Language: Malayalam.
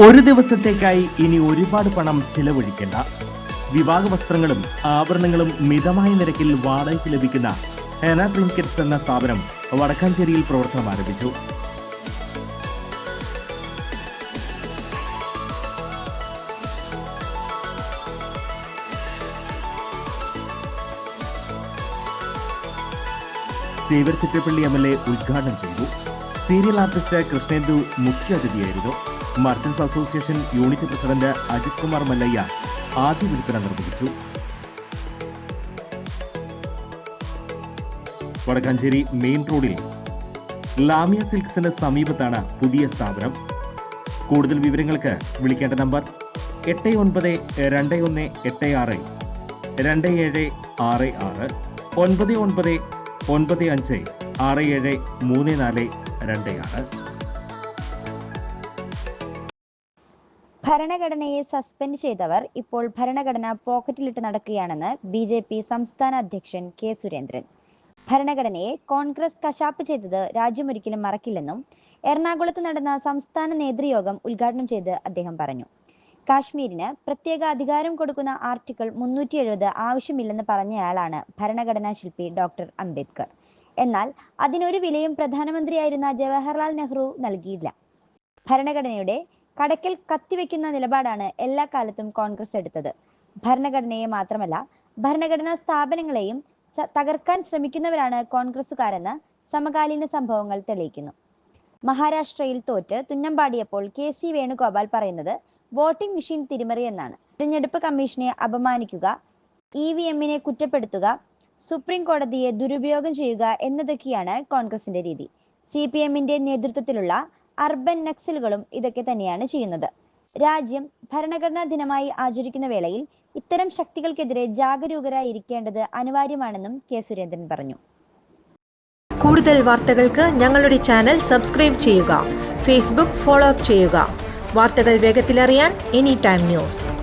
ഒരു ദിവസത്തേക്കായി ഇനി ഒരുപാട് പണം ചിലവഴിക്കേണ്ട. വിവാഹ വസ്ത്രങ്ങളും ആഭരണങ്ങളും മിതമായ നിരക്കിൽ വാടകയ്ക്ക് ലഭിക്കുന്ന ഹെന ട്രിnkets എന്ന സ്ഥാപനം വടക്കാഞ്ചേരിയിൽ പ്രവർത്തനം ആരംഭിച്ചു. സേവ്യർ ചിറ്റപ്പള്ളി MLA ഉദ്ഘാടനം ചെയ്തു. സീരിയൽ ആർട്ടിസ്റ്റ് കൃഷ്ണേന്ദു മുഖ്യാതിഥിയായിരുന്നു. Merchants association unit president Ajith Kumar Mallayya ആദ്യ വിൽപ്പന നിർവഹിച്ചു. വടക്കാഞ്ചേരി മെയിൻ റോഡിൽ ലാമിയ സിൽക്സിന് സമീപത്താണ് പുതിയ സ്ഥാപനം. കൂടുതൽ വിവരങ്ങൾക്ക് വിളിക്കേണ്ട നമ്പർ 8921862766 9995673426. ഭരണഘടനയെ സസ്പെൻഡ് ചെയ്തവർ ഇപ്പോൾ ഭരണഘടന പോക്കറ്റിലിട്ട് നടക്കുകയാണെന്ന് BJP സംസ്ഥാന അധ്യക്ഷൻ K. സുരേന്ദ്രൻ. ഭരണഘടനയെ കോൺഗ്രസ് കശാപ്പ് ചെയ്തത് രാജ്യമൊരിക്കലും മറക്കില്ലെന്നും എറണാകുളത്ത് നടന്ന സംസ്ഥാന നേതൃയോഗം ഉദ്ഘാടനം ചെയ്ത് അദ്ദേഹം പറഞ്ഞു. കാശ്മീരിന് പ്രത്യേക അധികാരം കൊടുക്കുന്ന ആർട്ടിക്കിൾ 370 ആവശ്യമില്ലെന്ന് പറഞ്ഞയാളാണ് ഭരണഘടനാ ശില്പി ഡോക്ടർ അംബേദ്കർ. എന്നാൽ അതിനൊരു വിലയും പ്രധാനമന്ത്രിയായിരുന്ന ജവഹർലാൽ നെഹ്റു നൽകിയില്ല. ഭരണഘടനയുടെ കടക്കൽ കത്തിവെക്കുന്ന നിലപാടാണ് എല്ലാ കാലത്തും കോൺഗ്രസ് എടുത്തത്. ഭരണഘടനയെ മാത്രമല്ല ഭരണഘടനാ സ്ഥാപനങ്ങളെയും തകർക്കാൻ ശ്രമിക്കുന്നവരാണ് കോൺഗ്രസുകാരെന്ന് സമകാലീന സംഭവങ്ങൾ തെളിയിക്കുന്നു. മഹാരാഷ്ട്രയിൽ തോറ്റ് തുന്നമ്പാടിയപ്പോൾ KC വേണുഗോപാൽ പറയുന്നത് വോട്ടിംഗ് മെഷീൻ തിരിമറി എന്നാണ്. തിരഞ്ഞെടുപ്പ് കമ്മീഷനെ അപമാനിക്കുക, EVMനെ കുറ്റപ്പെടുത്തുക, സുപ്രീം കോടതിയെ ദുരുപയോഗം ചെയ്യുക എന്നതൊക്കെയാണ് കോൺഗ്രസിന്റെ രീതി. CPMന്റെ നേതൃത്വത്തിലുള്ള അർബൻ നക്സലുകളും ഇതൊക്കെ തന്നെയാണ് ചെയ്യുന്നത്. രാജ്യം ഭരണഘടനാ ദിനമായി ആചരിക്കുന്ന വേളയിൽ ഇത്തരം ശക്തികൾക്കെതിരെ ജാഗരൂകരായിരിക്കേണ്ടത് അനിവാര്യമാണെന്നും K. സുരേന്ദ്രൻ പറഞ്ഞു. കൂടുതൽ വാർത്തകൾക്ക് ഞങ്ങളുടെ ചാനൽ സബ്സ്ക്രൈബ് ചെയ്യുക. ഫേസ്ബുക്ക് ഫോളോ അപ്പ് ചെയ്യുക. വാർത്തകൾ വേഗത്തിലറിയാൻ Anytime News.